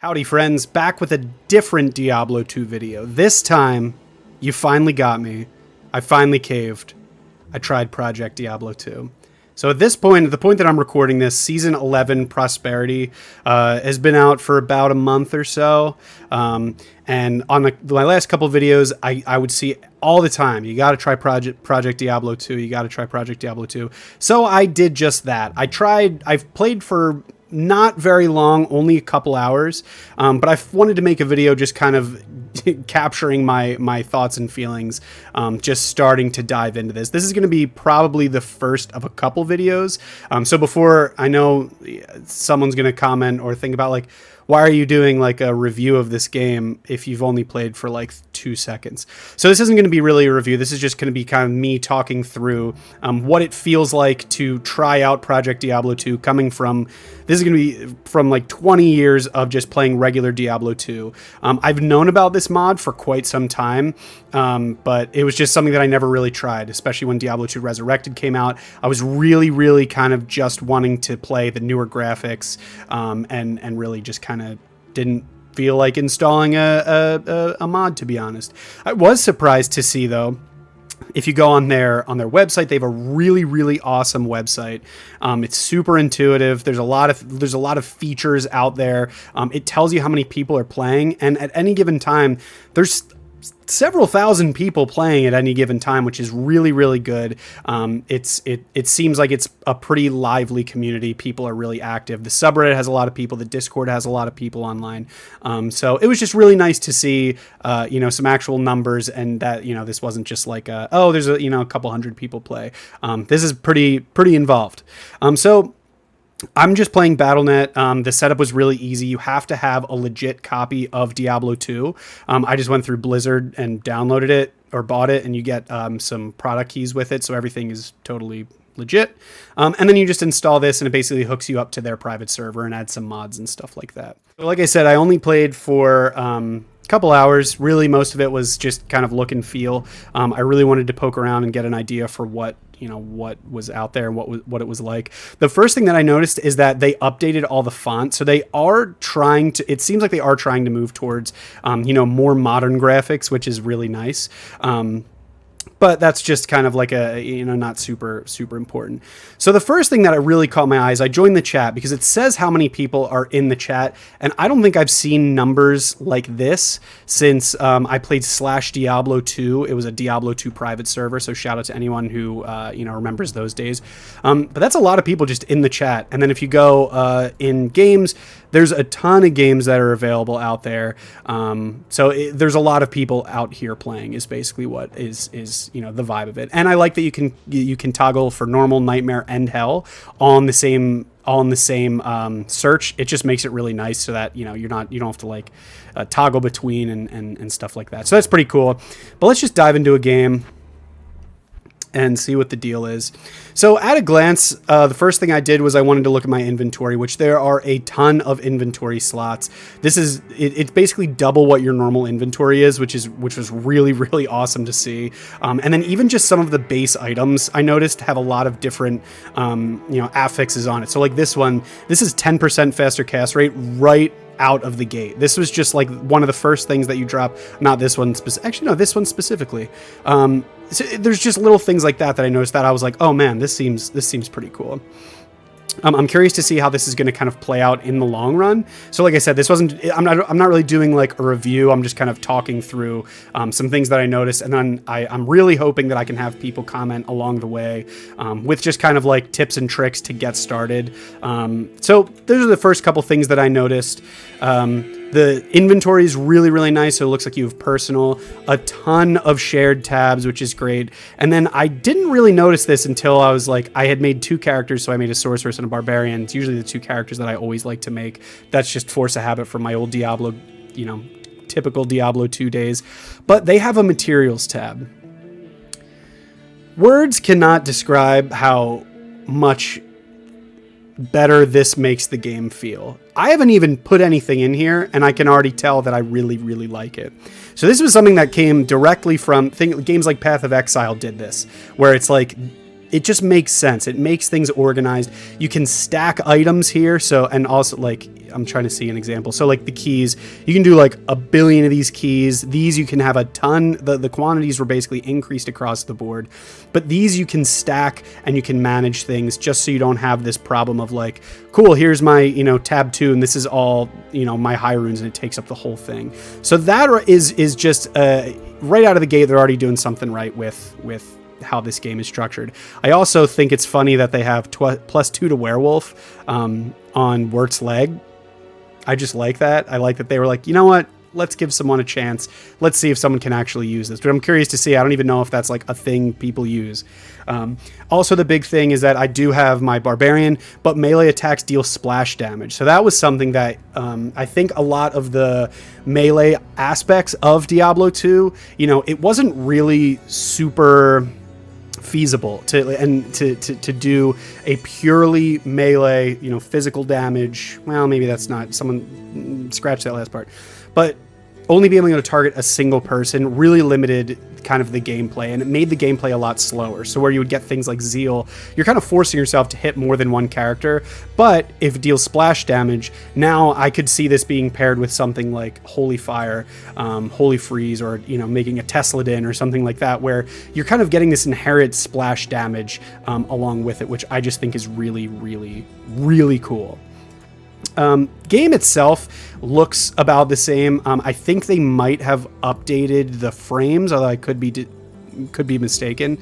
Howdy friends, back with a different Diablo 2 video. This time, you finally got me. I finally caved. I tried Project Diablo 2. So at this point, at the point that I'm recording this, Season 11 Prosperity has been out for about a month or so. And on my last couple of videos, I would see all the time, you got to try Project Diablo 2, you got to try Project Diablo 2. So I did just that. I've played for not very long, only a couple hours, but I wanted to make a video just kind of capturing my thoughts and feelings, just starting to dive into this. This is going to be probably the first of a couple videos. So before, I know someone's going to comment or think about like, why are you doing like a review of this game if you've only played for like 2 seconds? So this isn't going to be really a review. This is just going to be kind of me talking through what it feels like to try out Project Diablo 2 coming from, this is going to be from like 20 years of just playing regular Diablo 2. I've known about this mod for quite some time, but it was just something that I never really tried, especially when Diablo 2 Resurrected came out. I was really kind of just wanting to play the newer graphics, and really just kind of didn't feel like installing a mod, to be honest. I was surprised to see, though, if you go on their website, they have a really awesome website. It's super intuitive. There's a lot of features out there. It tells you how many people are playing, and at any given time, there's several thousand people playing at any given time, which is really good. It seems like it's a pretty lively community. People are really active. The subreddit has a lot of people. The Discord has a lot of people online. So it was just really nice to see, some actual numbers, and that, this wasn't just like, there's a couple hundred people play. This is pretty involved. So I'm just playing Battle.net. The setup was really easy. You have to have a legit copy of Diablo 2. I just went through Blizzard and downloaded it or bought it, and you get some product keys with it, so everything is totally legit. And then you just install this, and it basically hooks you up to their private server and adds some mods and stuff like that. So like I said, I only played for couple hours. Really, most of it was just kind of look and feel. I really wanted to poke around and get an idea for what was out there and what it was like. The first thing that I noticed is that they updated all the fonts. So they are trying to, it seems like they are trying to move towards, more modern graphics, which is really nice. But that's just kind of like a, not super important. So the first thing that really caught my eye is I joined the chat because it says how many people are in the chat. And I don't think I've seen numbers like this since I played /Diablo 2. It was a Diablo 2 private server. So shout out to anyone who, remembers those days. But that's a lot of people just in the chat. And then if you go in games, there's a ton of games that are available out there. There's a lot of people out here playing is basically what is the vibe of it. And I like that you can toggle for normal, nightmare, and hell all in the same search. It just makes it really nice so that you don't have to like toggle between and stuff like that. So that's pretty cool. But let's just dive into a game and see what the deal is. So at a glance, the first thing I did was I wanted to look at my inventory, which there are a ton of inventory slots. It's basically double what your normal inventory is, which was really awesome to see. And then even just some of the base items I noticed have a lot of different, affixes on it. So like this is 10% faster cast rate right out of the gate. This was just like one of the first things that you drop. Not this one, actually no, this one specifically. So there's just little things like that I noticed that I was like, oh man, this seems pretty cool. I'm curious to see how this is going to kind of play out in the long run. So like I said, I'm not really doing like a review. I'm just kind of talking through some things that I noticed. And then I'm really hoping that I can have people comment along the way with just kind of like tips and tricks to get started. So those are the first couple things that I noticed. The inventory is really nice. So it looks like you have personal, a ton of shared tabs, which is great. And then I didn't really notice this until I was like, I had made 2 characters. So I made a sorceress and a barbarian. It's usually the 2 characters that I always like to make. That's just force of habit from my old Diablo, typical Diablo 2 days. But they have a materials tab. Words cannot describe how much better this makes the game feel. I haven't even put anything in here, and I can already tell that I really like it. So this was something that came directly from games like Path of Exile did this, where it's like it just makes sense. It makes things organized. You can stack items here. So, and also like, I'm trying to see an example. So like the keys, you can do like a billion of these keys. These you can have a ton. The quantities were basically increased across the board, but these you can stack and you can manage things just so you don't have this problem of like, cool, here's my, you know, tab 2 and this is all, you know, my high runes and it takes up the whole thing. So that is just right out of the gate, they're already doing something right with how this game is structured. I also think it's funny that they have +2 to werewolf on Wirt's leg. I just like that. I like that they were like, you know what? Let's give someone a chance. Let's see if someone can actually use this. But I'm curious to see. I don't even know if that's like a thing people use. Also, the big thing is that I do have my barbarian, but melee attacks deal splash damage. So that was something that I think a lot of the melee aspects of Diablo 2, you know, it wasn't really super feasible to do a purely melee, you know, physical damage. Well, maybe that's not, someone scratch that last part, but only being able to target a single person really limited kind of the gameplay, and it made the gameplay a lot slower. So where you would get things like Zeal, you're kind of forcing yourself to hit more than one character, but if it deals splash damage, now I could see this being paired with something like Holy Fire, Holy Freeze, or, you know, making a Tesla Din or something like that, where you're kind of getting this inherent splash damage along with it, which I just think is really, really, really cool. Game itself looks about the same. I think they might have updated the frames, although I could be mistaken.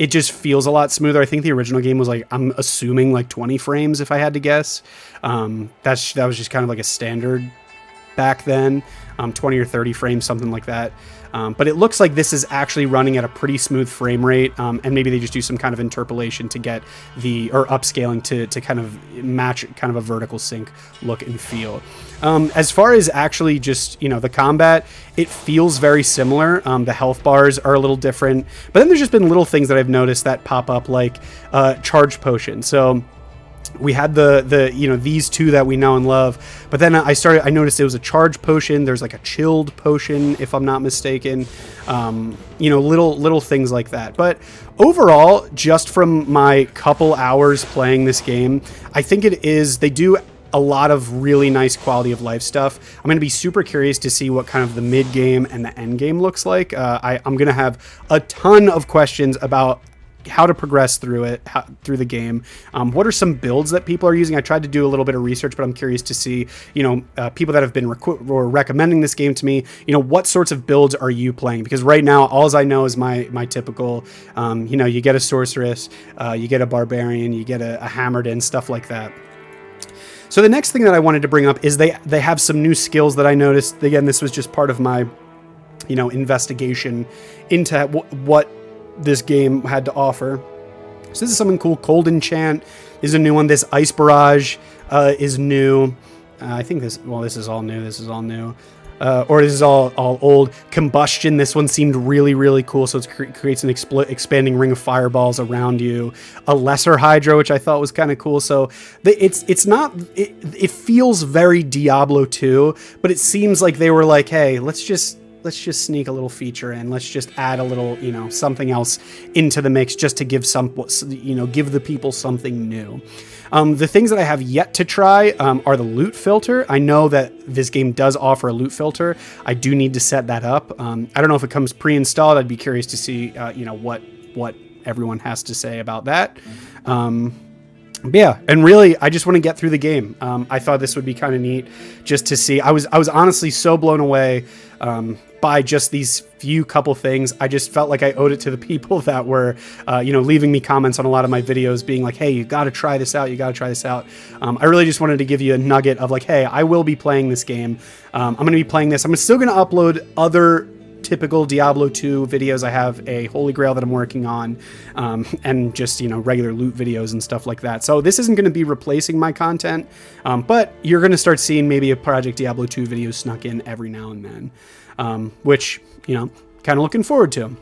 It just feels a lot smoother. I think the original game was like, I'm assuming like 20 frames if I had to guess. That was just kind of like a standard back then, 20 or 30 frames, something like that. But it looks like this is actually running at a pretty smooth frame rate, and maybe they just do some kind of interpolation to get or upscaling to kind of match kind of a vertical sync look and feel. As far as actually just, you know, the combat, it feels very similar. The health bars are a little different, but then there's just been little things that I've noticed that pop up, like charge potion. So we had the you know, these two that we know and love, but then I noticed it was a charge potion. There's like a chilled potion, if I'm not mistaken. You know, little things like that. But overall, just from my couple hours playing this game, I think they do a lot of really nice quality of life stuff. I'm going to be super curious to see what kind of the mid game and the end game looks like. I'm going to have a ton of questions about how to progress through through the game. What are some builds that people are using? I tried to do a little bit of research, but I'm curious to see, you know, people that have been recommending this game to me, you know, what sorts of builds are you playing? Because right now, all I know is my typical, you know, you get a sorceress, you get a barbarian, you get a hammered in, stuff like that. So the next thing that I wanted to bring up is they have some new skills that I noticed. Again, this was just part of my, you know, investigation into what this game had to offer. So this is something cool. Cold Enchant is a new one. This Ice Barrage is new. I think this is all new. This is all new. Or this is all old. Combustion, this one seemed really, really cool. So it creates an expanding ring of fireballs around you. A Lesser Hydra, which I thought was kind of cool. So it feels very Diablo 2, but it seems like they were like, hey, let's just sneak a little feature in. Let's just add a little, you know, something else into the mix just to give give the people something new. The things that I have yet to try are the loot filter. I know that this game does offer a loot filter. I do need to set that up. I don't know if it comes pre-installed. I'd be curious to see, you know, what everyone has to say about that. Yeah, and really, I just want to get through the game. I thought this would be kind of neat just to see. I was honestly so blown away by just these few couple things. I just felt like I owed it to the people that were, you know, leaving me comments on a lot of my videos being like, hey, you got to try this out. You got to try this out. I really just wanted to give you a nugget of like, hey, I will be playing this game. I'm going to be playing this. I'm still going to upload other typical Diablo 2 videos. I have a Holy Grail that I'm working on, and just, you know, regular loot videos and stuff like that. So this isn't going to be replacing my content, but you're going to start seeing maybe a Project Diablo 2 video snuck in every now and then, which, you know, kind of looking forward to.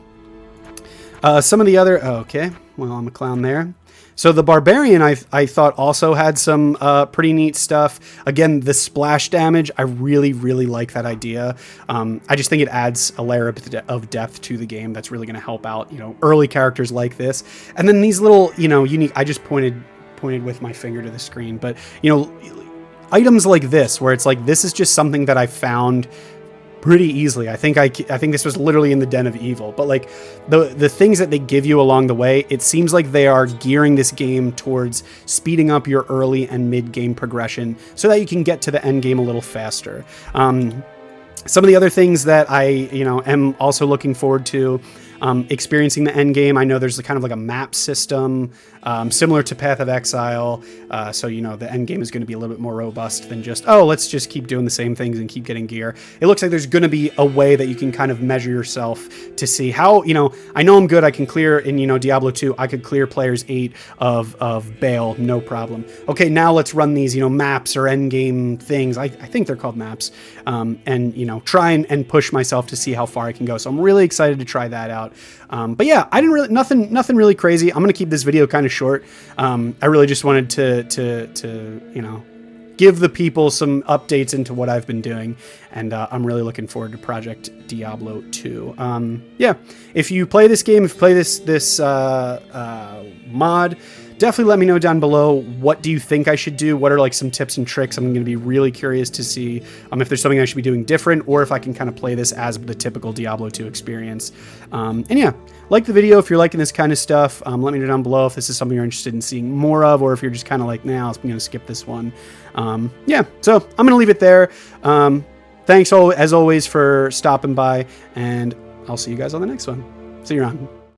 Some of the other, okay, well, I'm a clown there. So the Barbarian, I thought also had some pretty neat stuff. Again, the splash damage, I really, really like that idea. I just think it adds a layer of depth to the game that's really going to help out, early characters like this. And then these little, unique, I just pointed with my finger to the screen, but, items like this, where it's like, this is just something that I found pretty easily. I think this was literally in the Den of Evil, but like the things that they give you along the way, it seems like they are gearing this game towards speeding up your early and mid game progression so that you can get to the end game a little faster. Some of the other things that I, am also looking forward to, experiencing the end game. I know there's kind of like a map system, similar to Path of Exile. So, the end game is going to be a little bit more robust than just, let's just keep doing the same things and keep getting gear. It looks like there's going to be a way that you can kind of measure yourself to see how, I know I'm good. I can clear in, Diablo 2, I could clear players 8 of Baal, no problem. Okay, now let's run these, maps or end game things. I think they're called maps. And, try and push myself to see how far I can go. So I'm really excited to try that out. But yeah, I didn't really, nothing really crazy. I'm going to keep this video kind of short. I really just wanted to give the people some updates into what I've been doing. And I'm really looking forward to Project Diablo 2. Yeah, if you play this game, if you play this mod, definitely let me know down below, what do you think I should do? What are like some tips and tricks? I'm going to be really curious to see if there's something I should be doing different, or if I can kind of play this as the typical Diablo 2 experience. And yeah, like the video if you're liking this kind of stuff. Let me know down below if this is something you're interested in seeing more of, or if you're just kind of like, nah, I'm going to skip this one. Yeah, so I'm going to leave it there. Thanks as always for stopping by, and I'll see you guys on the next one. See you around.